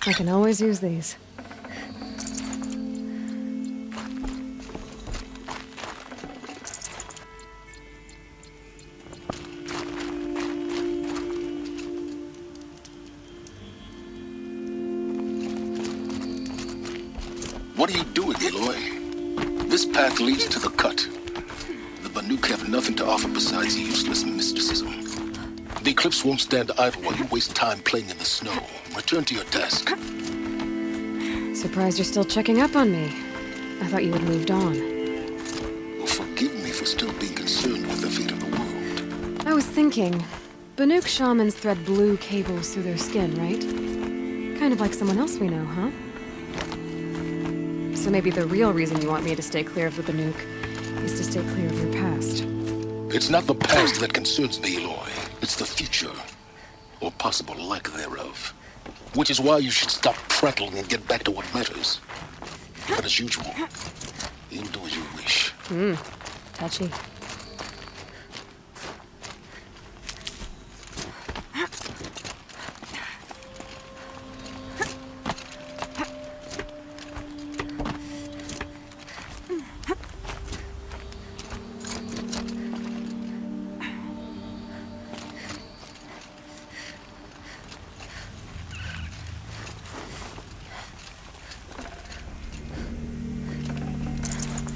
I can always use these. What are you doing, Aloy? This path leads to the cut. The Banuk have nothing to offer besides useless mysticism. The Eclipse won't stand idle while you waste time playing in the snow. Return to your task. Surprised you're still checking up on me. I thought you had moved on. Well, forgive me for still being concerned with the fate of the world. I was thinking, Banuk shamans thread blue cables through their skin, right? Kind of like someone else we know, huh? So maybe the real reason you want me to stay clear of the Banuk is to stay clear of your past. It's not the past that concerns me, Aloy. It's the future, or possible lack thereof. Which is why you should stop prattling and get back to what matters. But as usual, you'll do as you wish. Touchy.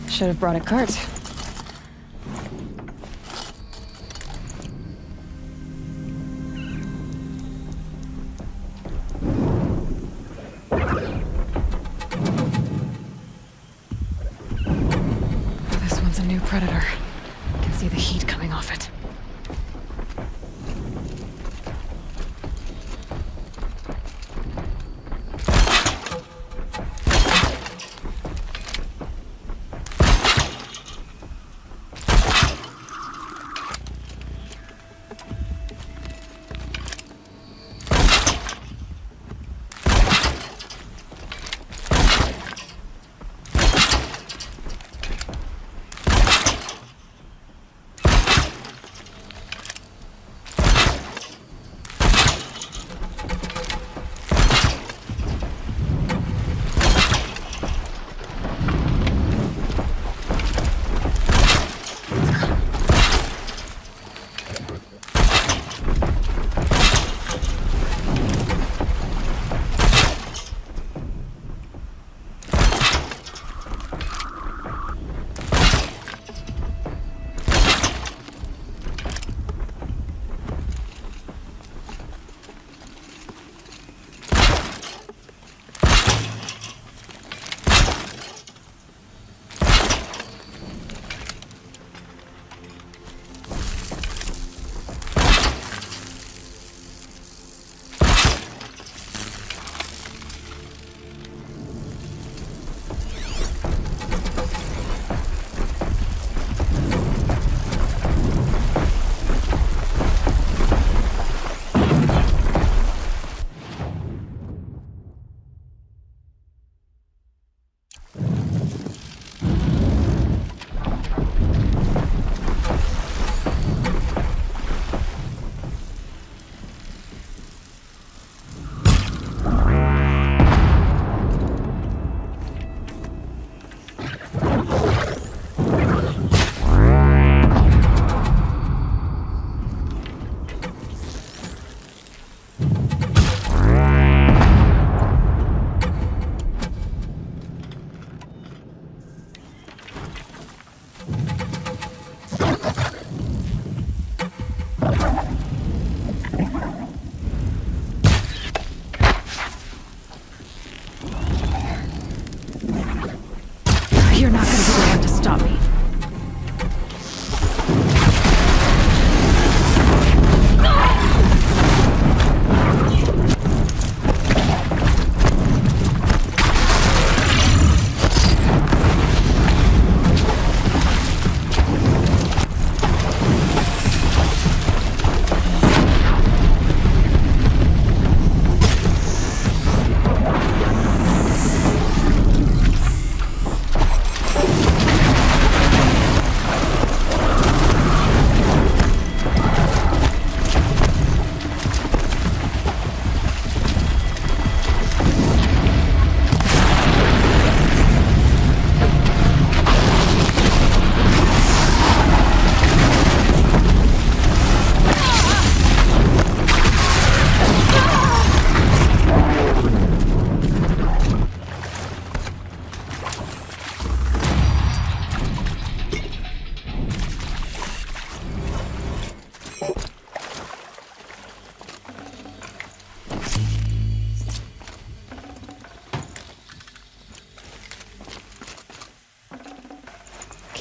Should have brought a cart. This one's a new predator. I can see the heat coming off it.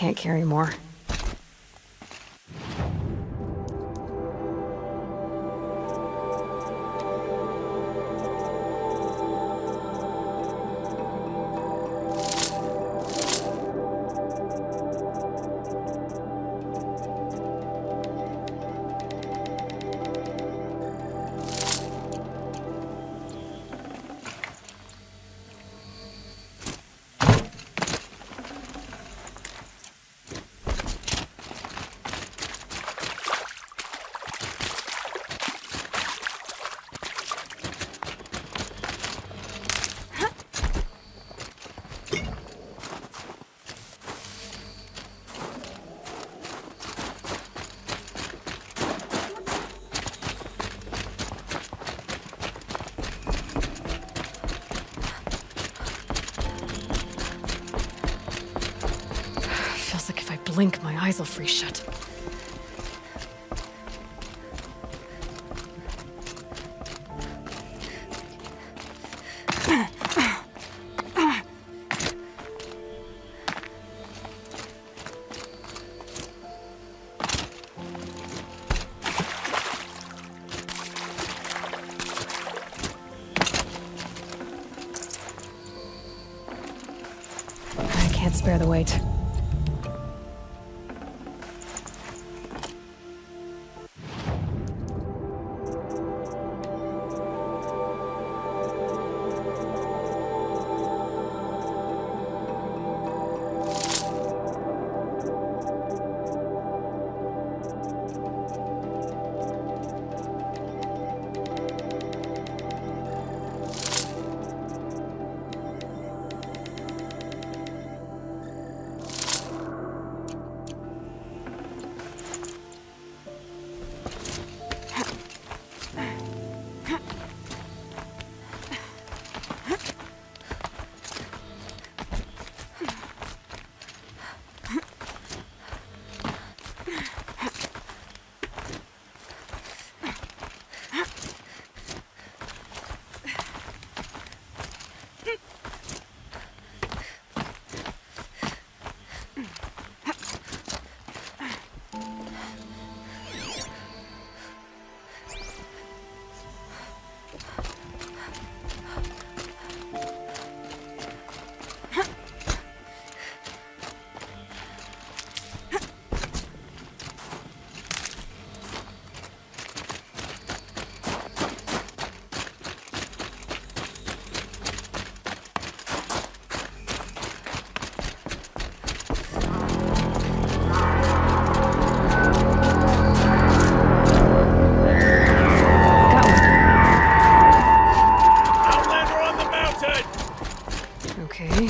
can't carry more. Blink, my eyes will freeze shut. I can't spare the weight.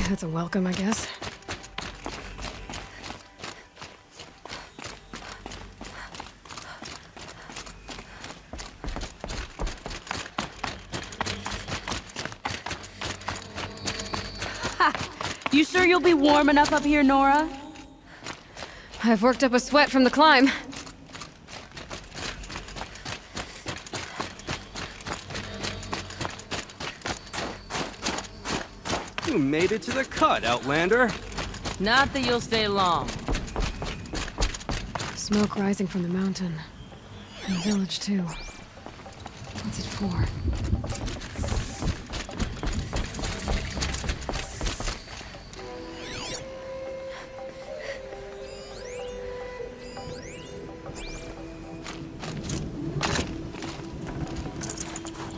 That's a welcome, I guess. You sure you'll be warm enough up here, Nora? I've worked up a sweat from the climb. You made it to the cut, Outlander. Not that you'll stay long. Smoke rising from the mountain. And the village, too. What's it for?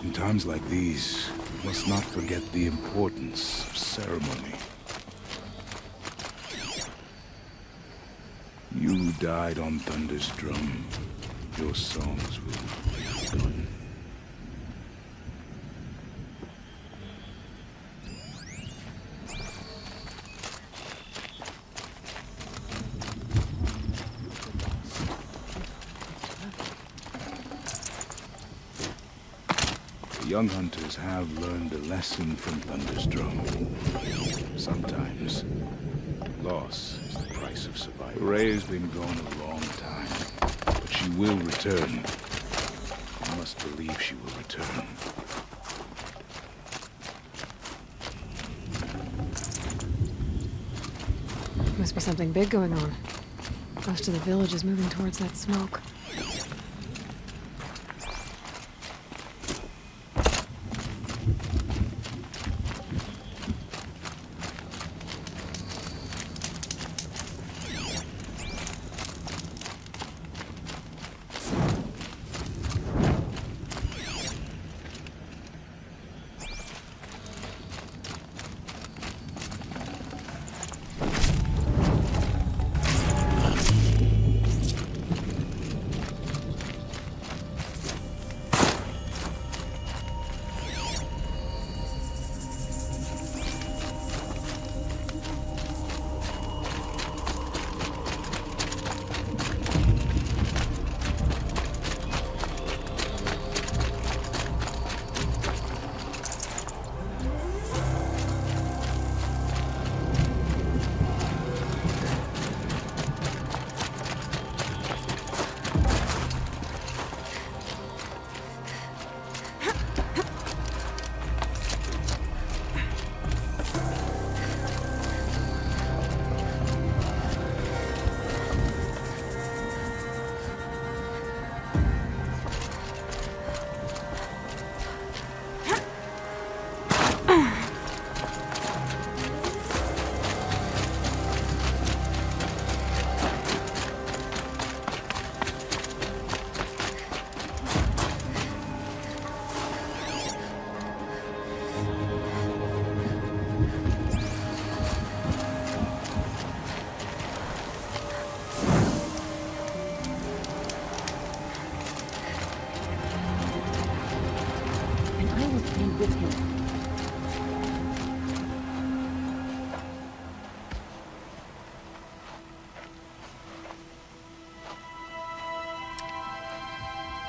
In times like these, we must not forget the importance of ceremony. You died on Thunder's drum. Your songs will live on. The young hunters have learned a lesson from Thunder's drum. Sometimes, loss is the price of survival. Ray's been gone a long time, but she will return. You must believe she will return. It was Must be something big going on. Most of the village is moving towards that smoke.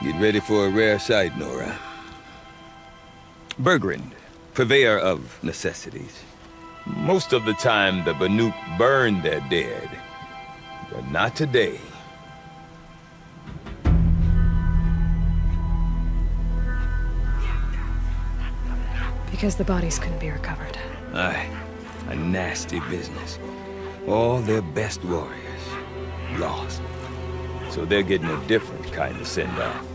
Get ready for a rare sight, Nora. Bergrand, purveyor of necessities. Most of the time, the Banuk burn their dead. But not today. Because the bodies couldn't be recovered. Aye, a nasty business. All their best warriors lost. So they're getting a different kind of send-off.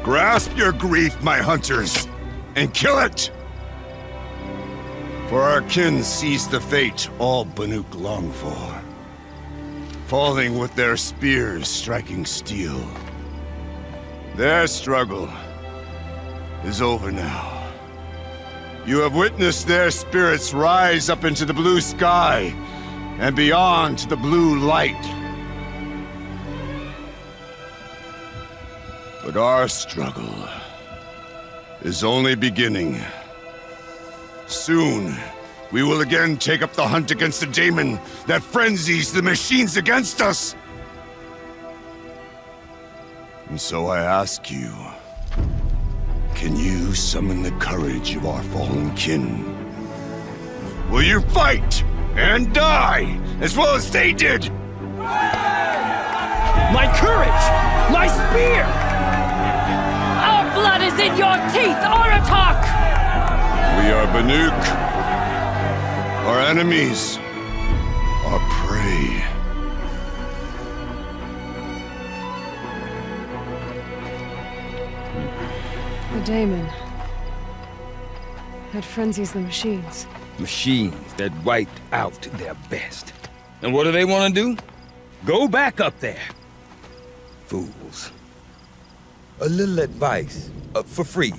Grasp your grief, my hunters, and kill it! For our kin sees the fate all Banuk long for. Falling with their spears striking steel. Their struggle is over now. You have witnessed their spirits rise up into the blue sky and beyond to the blue light. But our struggle is only beginning. Soon, we will again take up the hunt against the daemon that frenzies the machines against us. And so I ask you, can you summon the courage of our fallen kin? Will you fight and die as well as they did? My courage! My spear! Up! blood is in your teeth, Aratak! We are Banuk. Our enemies are prey. The daemon. That frenzies the machines. Machines that wiped out their best. And what do they want to do? Go back up there. Fools. A little advice, for free.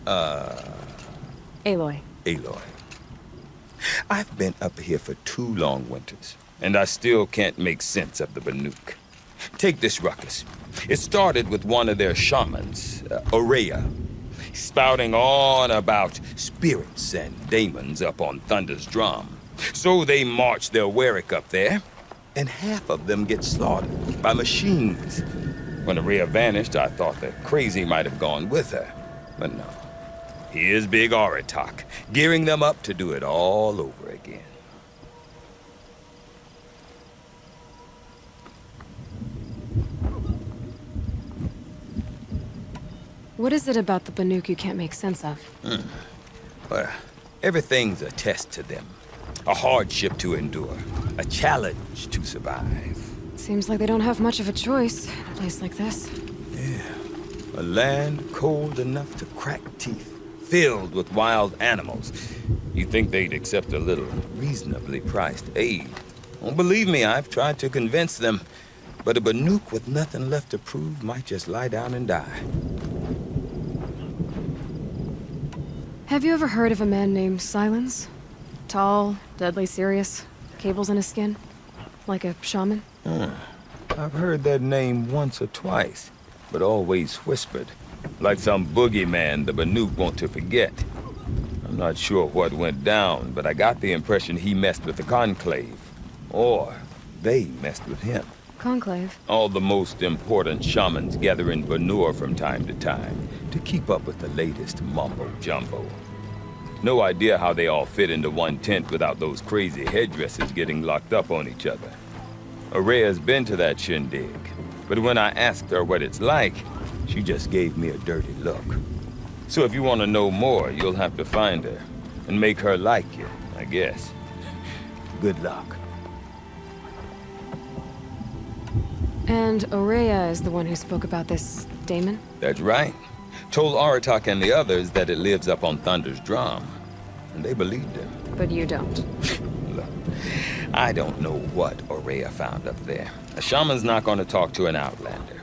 Aloy. Aloy. I've been up here for 2 long winters, and I still can't make sense of the Banuk. Take this ruckus. It started with one of their shamans, Aurea, spouting on about spirits and daemons up on Thunder's drum. So they march their Warwick up there, and half of them get slaughtered by machines. When Aurea vanished, I thought that Crazy might have gone with her, but no. Here's Big Aratak, gearing them up to do it all over again. What is it about the Banuk you can't make sense of? Well, everything's a test to them. A hardship to endure. A challenge to survive. Seems like they don't have much of a choice in a place like this. A land cold enough to crack teeth. Filled with wild animals. You'd think they'd accept a little reasonably priced aid. Well, believe me, I've tried to convince them. But a Banuk with nothing left to prove might just lie down and die. Have you ever heard of a man named Silence? Tall, deadly serious, cables in his skin? Like a shaman? I've heard that name once or twice, but always whispered. Like some boogeyman the Banuk want to forget. I'm not sure what went down, but I got the impression he messed with the Conclave. Or they messed with him. Conclave? All the most important shamans gather in Banur from time to time to keep up with the latest mumbo-jumbo. No idea how they all fit into one tent without those crazy headdresses getting locked up on each other. Aurea's been to that shindig, but when I asked her what it's like, she just gave me a dirty look. So if you want to know more, you'll have to find her and make her like you, I guess. Good luck. And Aurea is the one who spoke about this daemon? That's right. Told Aratak and the others that it lives up on Thunder's drum. And they believed him. But you don't. Look, I don't know what Aurea found up there. A shaman's not going to talk to an outlander.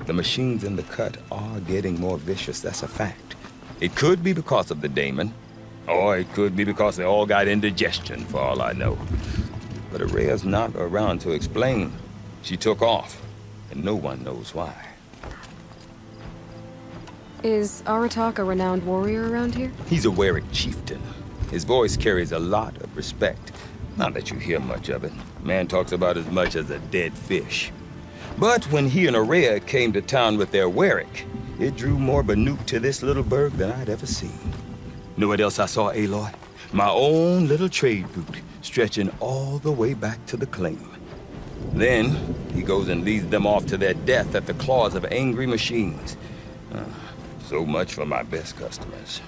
The machines in the cut are getting more vicious, that's a fact. It could be because of the daemon, or it could be because they all got indigestion, for all I know. But Aurea's not around to explain. She took off, and no one knows why. Is Aratak a renowned warrior around here? He's a Warwick chieftain. His voice carries a lot of respect. Not that you hear much of it. Man talks about as much as a dead fish. But when he and Aurea came to town with their Warwick, it drew more Banuk to this little burg than I'd ever seen. Know what else I saw, Aloy? My own little trade route, stretching all the way back to the claim. Then, he goes and leads them off to their death at the claws of angry machines. So much for my best customers.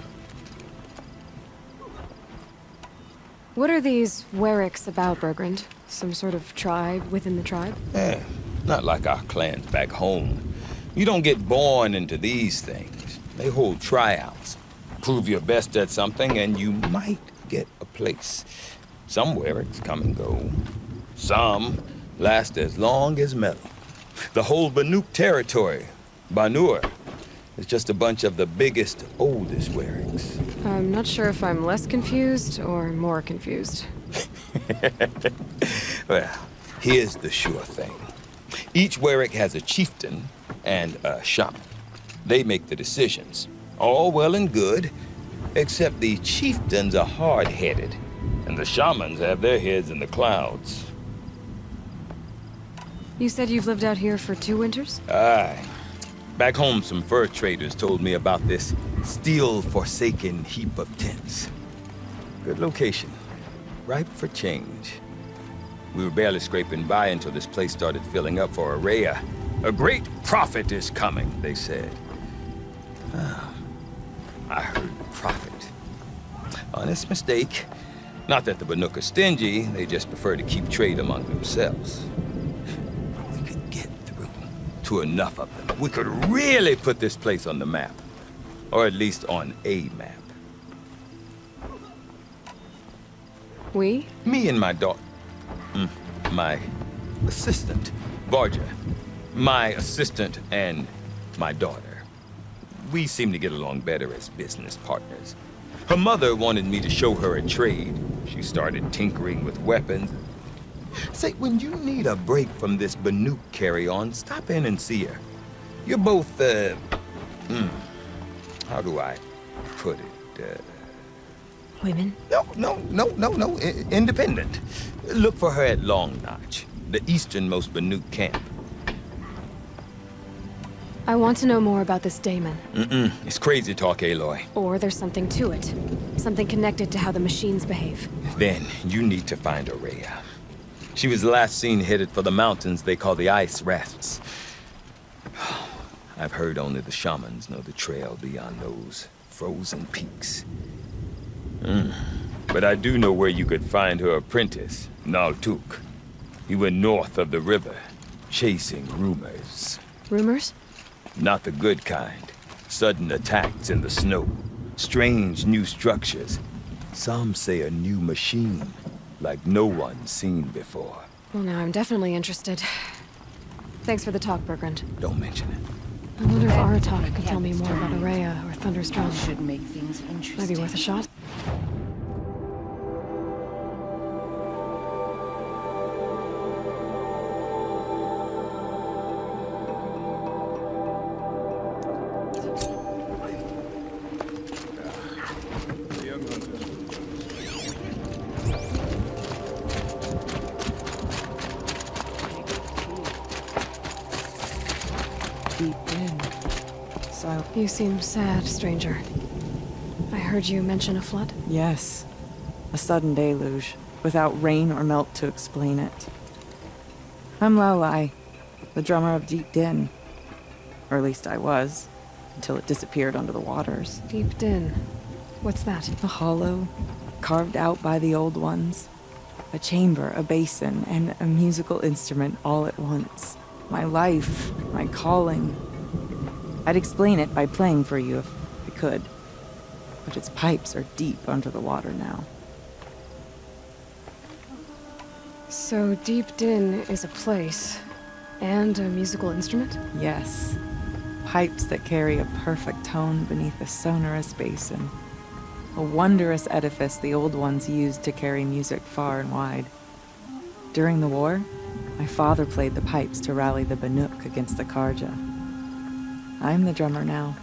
What are these Warwicks about, Bergrand? Some sort of tribe within the tribe? Not like our clans back home. You don't get born into these things. They hold tryouts. Prove your best at something and you might get a place. Some Warwicks come and go. Some last as long as metal. The whole Banuk territory, Banur, is just a bunch of the biggest, oldest Warwicks. I'm not sure if I'm less confused or more confused. Well, here's the sure thing. Each Warwick has a chieftain and a shaman. They make the decisions. All well and good, except the chieftains are hard-headed, and the shamans have their heads in the clouds. You said you've lived out here for 2 winters? Aye. Back home, some fur traders told me about this steel-forsaken heap of tents. Good location. Ripe for change. We were barely scraping by until this place started filling up for Aurea. A great prophet is coming, they said. I heard profit. Honest mistake. Not that the Banuk are stingy, they just prefer to keep trade among themselves. We could get through to enough of them. We could really put this place on the map. Or at least on a map. We? Me and my daughter. My assistant, Barja. My assistant and my daughter. We seem to get along better as business partners. Her mother wanted me to show her a trade. She started tinkering with weapons. Say, when you need a break from this Banuk carry-on, stop in and see her. You're both, how do I put it? Women? No. Independent. Look for her at Long Notch, the easternmost Banuk camp. I want to know more about this daemon. It's crazy talk, Aloy. Or there's something to it. Something connected to how the machines behave. Then you need to find Aurea. She was last seen headed for the mountains they call the Ice Rafts. I've heard only the shamans know the trail beyond those frozen peaks. But I do know where you could find her apprentice, Naltuk. He went north of the river, chasing rumors. Rumors? Not the good kind. Sudden attacks in the snow. Strange new structures. Some say a new machine, like no one's seen before. Well, now I'm definitely interested. Thanks for the talk, Bergrand. Don't mention it. I wonder if Aratak could tell me more about Aurea or Thunder's drum. Should make things interesting. Might be worth a shot. Deep in. So, You seem sad, stranger. I heard you mention a flood. yes. A sudden deluge, without rain or melt to explain it. I'm Lowlai, the drummer of Deep Din. Or at least I was, until it disappeared under the waters. Deep Din. What's that? A hollow, carved out by the old ones. A chamber, a basin, and a musical instrument all at once. My life, my calling. I'd explain it by playing for you if I could. But its pipes are deep under the water now. So Deep Din is a place and a musical instrument? Yes. Pipes that carry a perfect tone beneath a sonorous basin. A wondrous edifice the old ones used to carry music far and wide. During the war, my father played the pipes to rally the Banuk against the Karja. I'm the drummer now,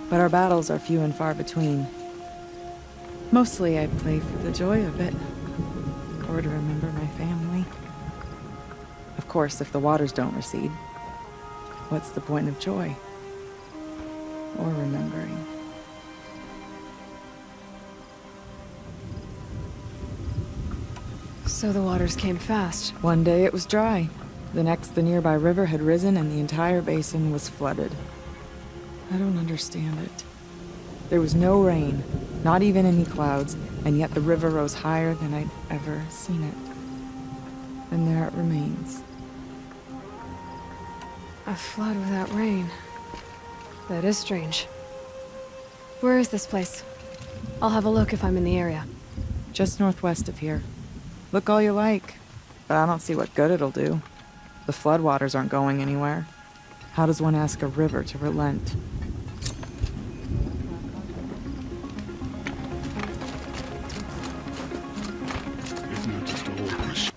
but our battles are few and far between. Mostly I play for the joy of it, or to remember my family. Of course, if the waters don't recede, what's the point of joy? Or remembering? So the waters came fast. One day it was dry. The next, the nearby river had risen and the entire basin was flooded. I don't understand it. There was no rain, not even any clouds, and yet the river rose higher than I'd ever seen it. And there it remains. A flood without rain. That is strange. Where is this place? I'll have a look if I'm in the area. Just northwest of here. Look all you like, but I don't see what good it'll do. The floodwaters aren't going anywhere. How does one ask a river to relent? It's not just a old machine.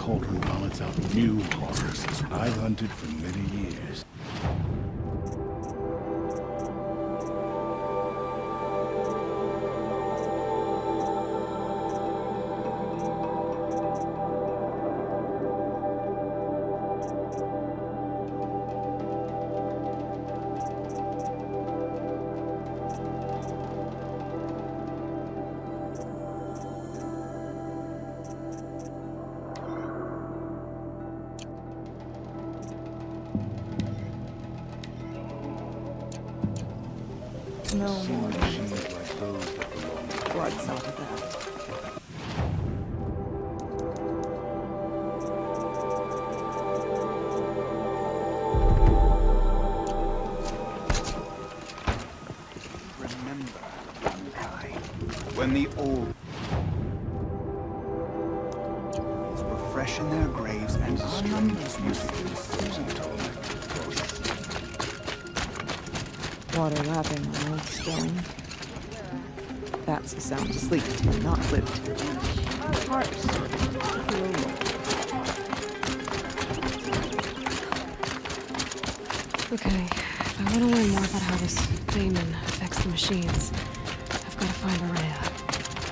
cauldron vomits out new horrors I've hunted for many years. No more Machines like those that belong to blood south of that. Remember, young guy, when the old were fresh in their graves and our numbers used to Water lapping on old stone. That's the sound to sleep to, not live to. Hearts. Okay, if I want to learn more about how this daemon affects the machines, I've got to find Araya.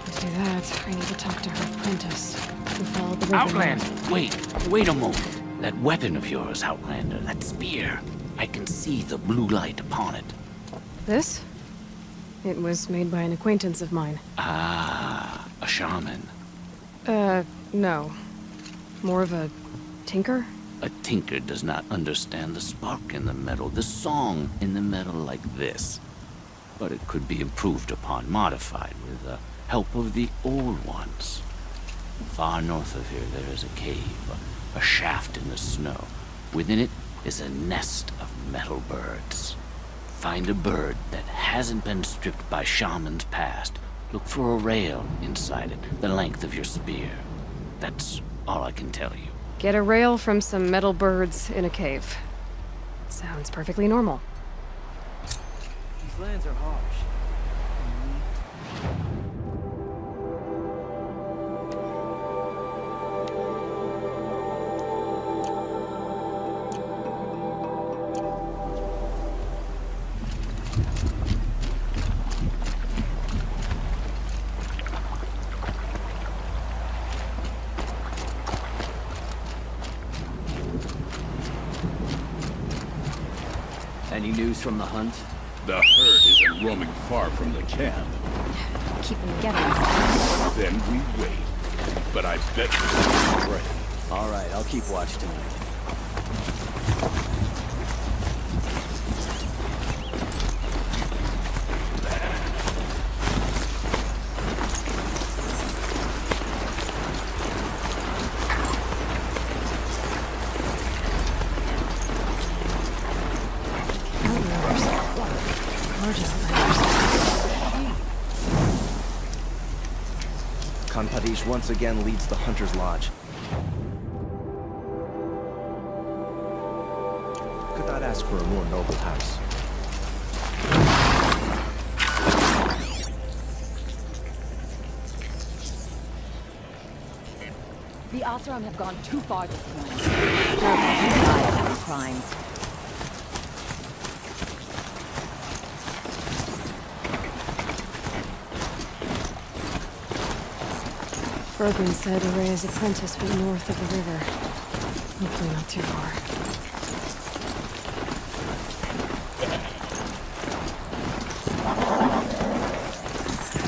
To do that, I need to talk to her apprentice, who followed the river. Outlander! Wait a moment. That weapon of yours, Outlander, that spear. I can see the blue light upon it. This? It was made by an acquaintance of mine. Ah, a shaman. No. More of a tinker? A tinker does not understand the spark in the metal, the song in the metal like this. But it could be improved upon, modified, with the help of the old ones. Far north of here there is a cave, a shaft in the snow. Within it is a nest of metal birds. Find a bird that hasn't been stripped by shamans past. Look for a rail inside it, the length of your spear. That's all I can tell you. Get a rail from some metal birds in a cave. Sounds perfectly normal. These lands are harsh. Any news from the hunt? The herd isn't roaming far from the camp. Keep them together. Then we wait. But I bet we'll right. All right, I'll keep watch tonight. Kanpadish once again leads the Hunter's Lodge. Could not ask for a more noble house. The Asram have gone too far this morning. They're crimes. Bergman said Araya's apprentice went north of the river. Hopefully not too far.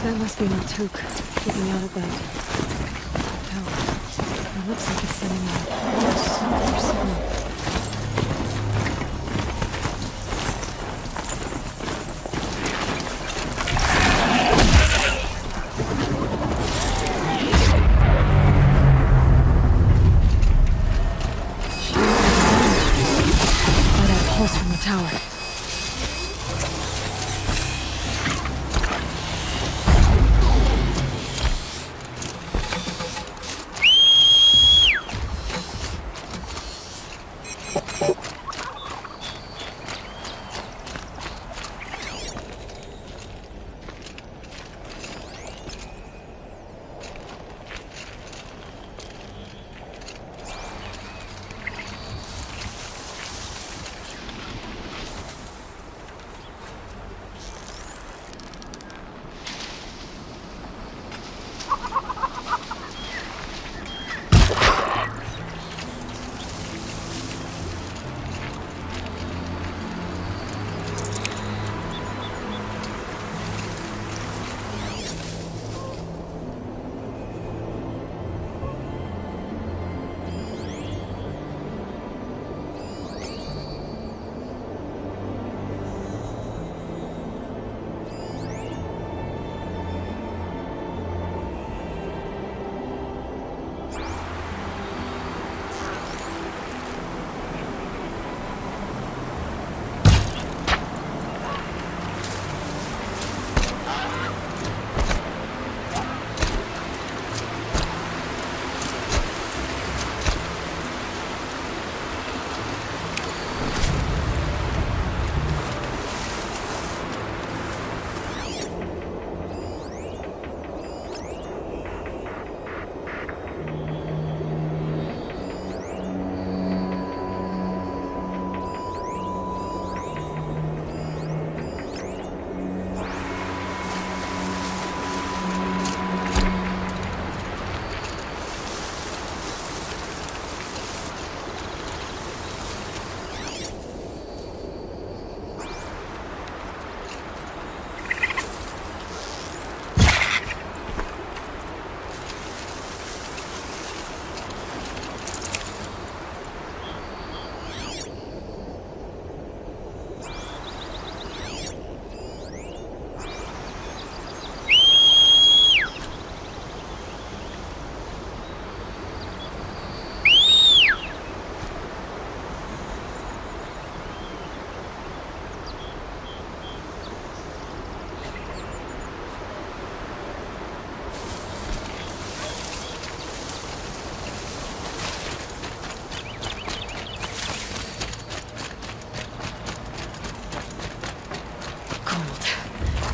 That must be Maltuk, looking out at that tower. It looks like it's sending out super signal. From the tower.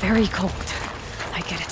very cold. I get it.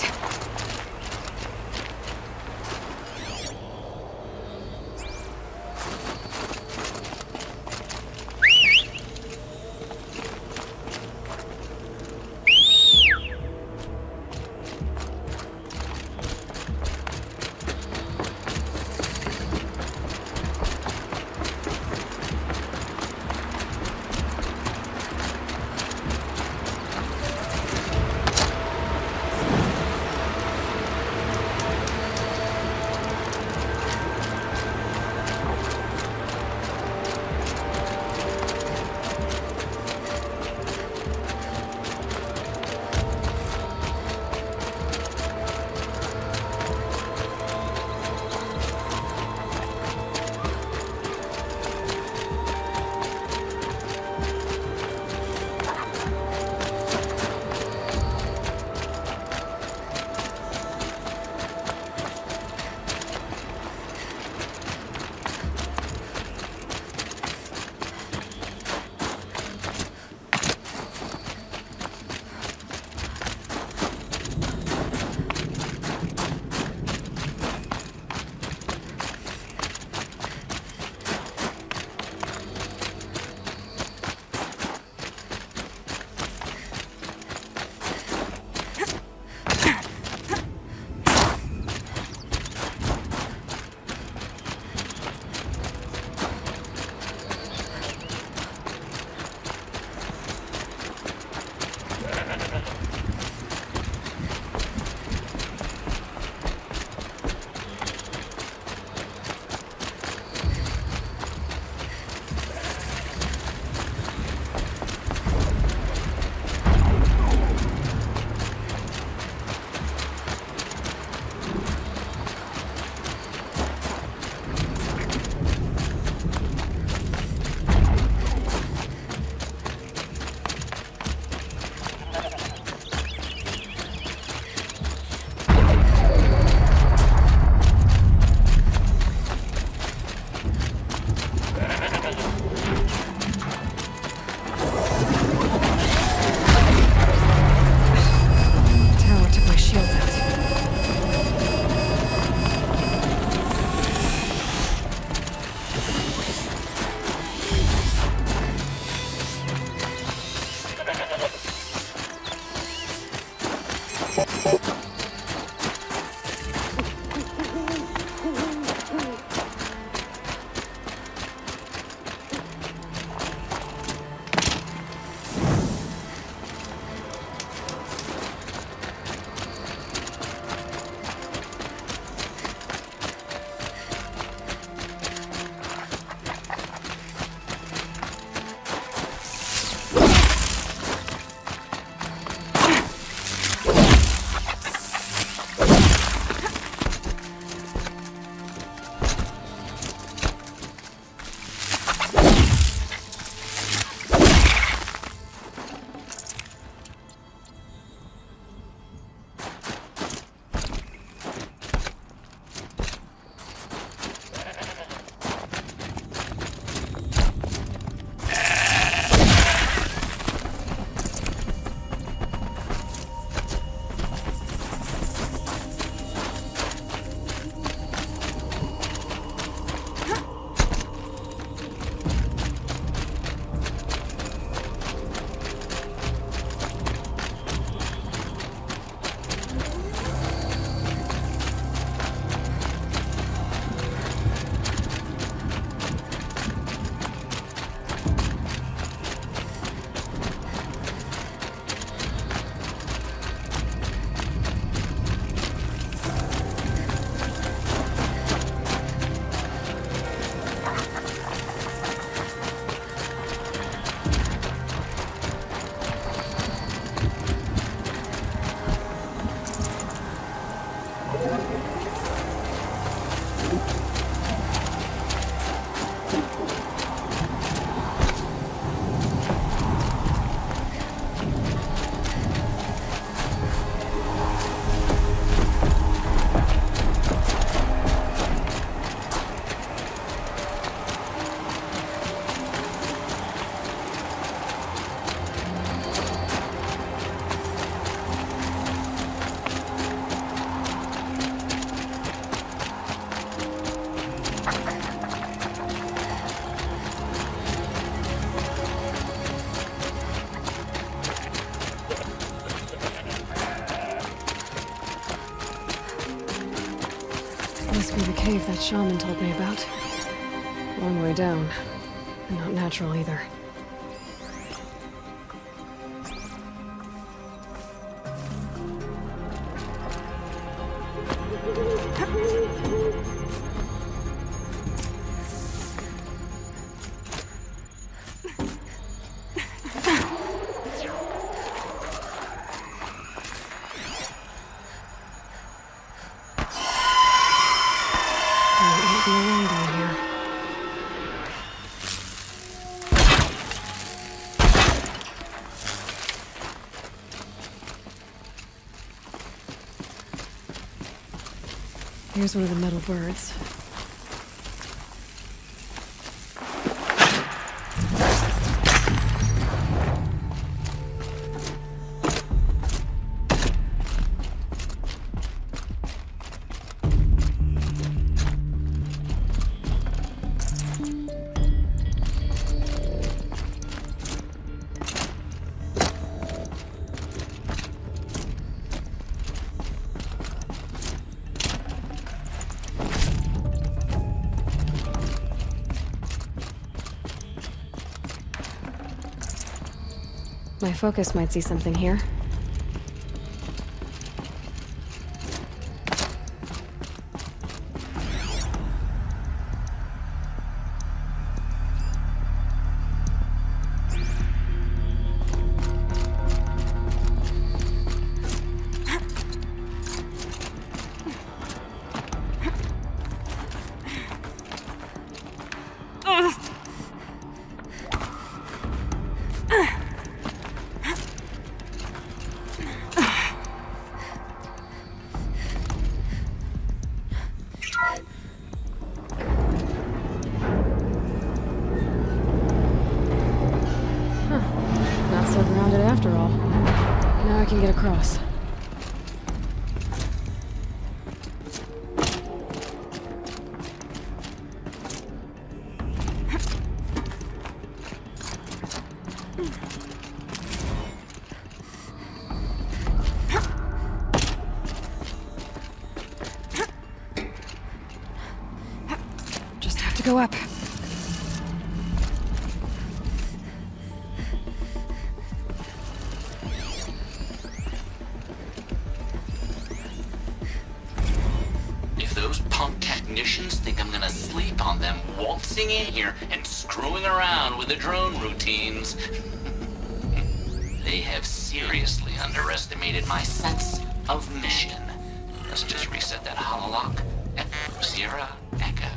Must be the cave that shaman told me about. Long way down. And not natural either. Be alone down here. Here's one of the metal birds. My focus might see something here. After all, now I can get across. Just have to go up. Technicians think I'm gonna sleep on them waltzing in here and screwing around with the drone routines. They have seriously underestimated my sense of mission. Let's just reset that hololock at Sierra Echo.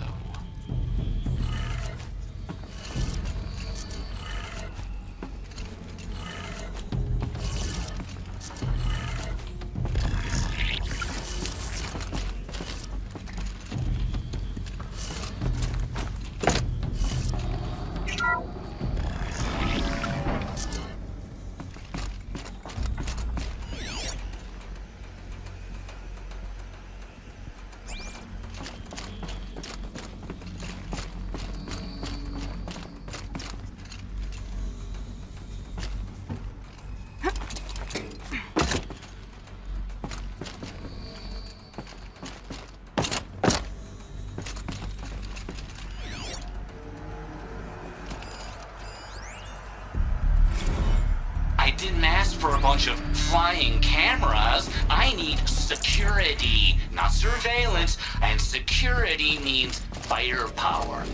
Didn't ask for a bunch of flying cameras. I need security, not surveillance. And security means firepower.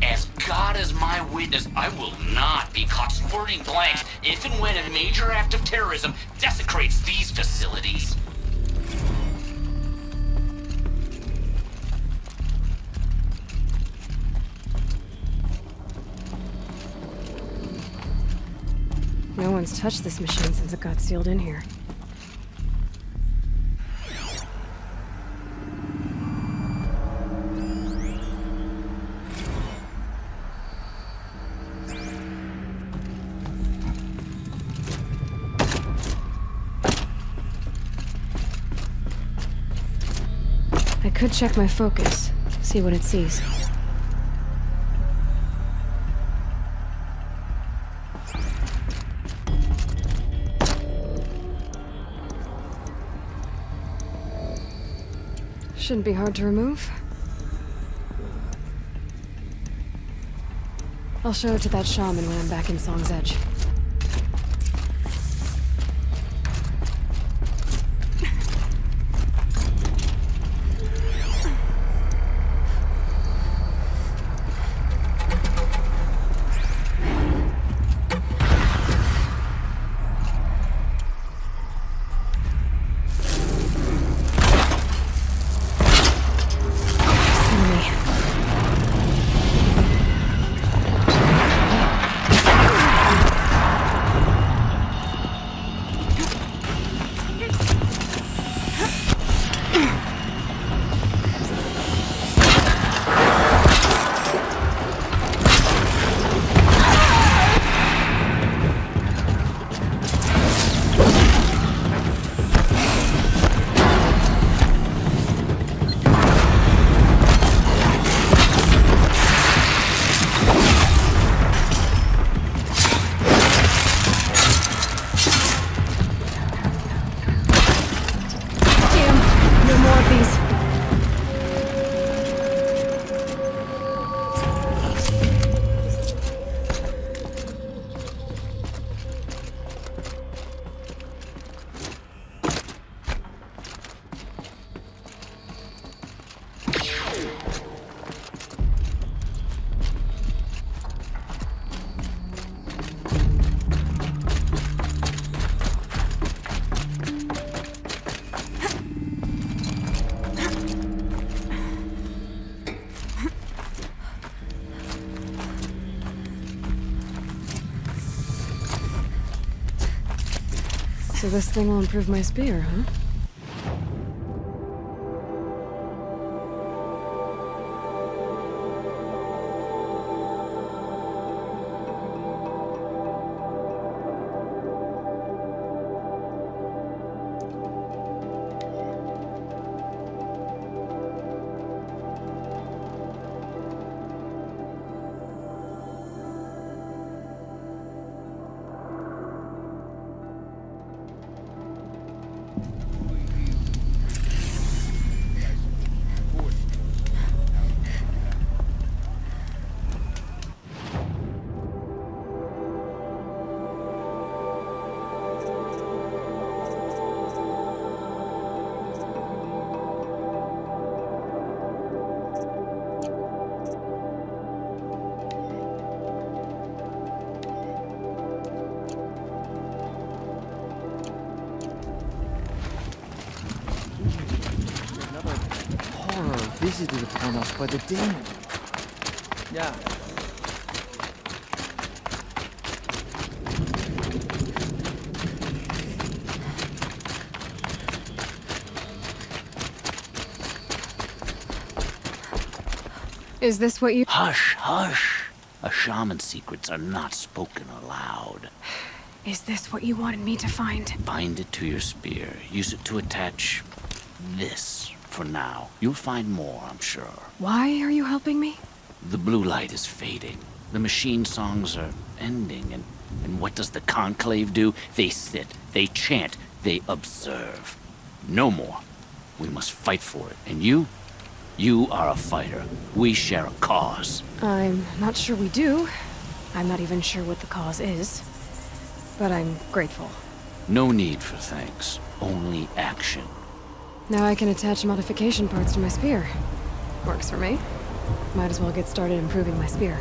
As God is my witness, I will not be caught squirting blanks if and when a major act of terrorism desecrates these facilities. No one's touched this machine since it got sealed in here. I could check my focus, see what it sees. Shouldn't be hard to remove. I'll show it to that shaman when I'm back in Song's Edge. So this thing will improve my spear, huh? Visited upon us by the demon. Yeah. Is this what you— Hush, hush. A shaman's secrets are not spoken aloud. Is this what you wanted me to find? Bind it to your spear. Use it to attach this. For now. You'll find more, I'm sure. Why are you helping me? The blue light is fading. The machine songs are ending, and what does the conclave do? They sit, they chant, they observe. No more. We must fight for it. And you? You are a fighter. We share a cause. I'm not sure we do. I'm not even sure what the cause is. But I'm grateful. No need for thanks. Only action. Now I can attach modification parts to my spear. Works for me. Might as well get started improving my spear.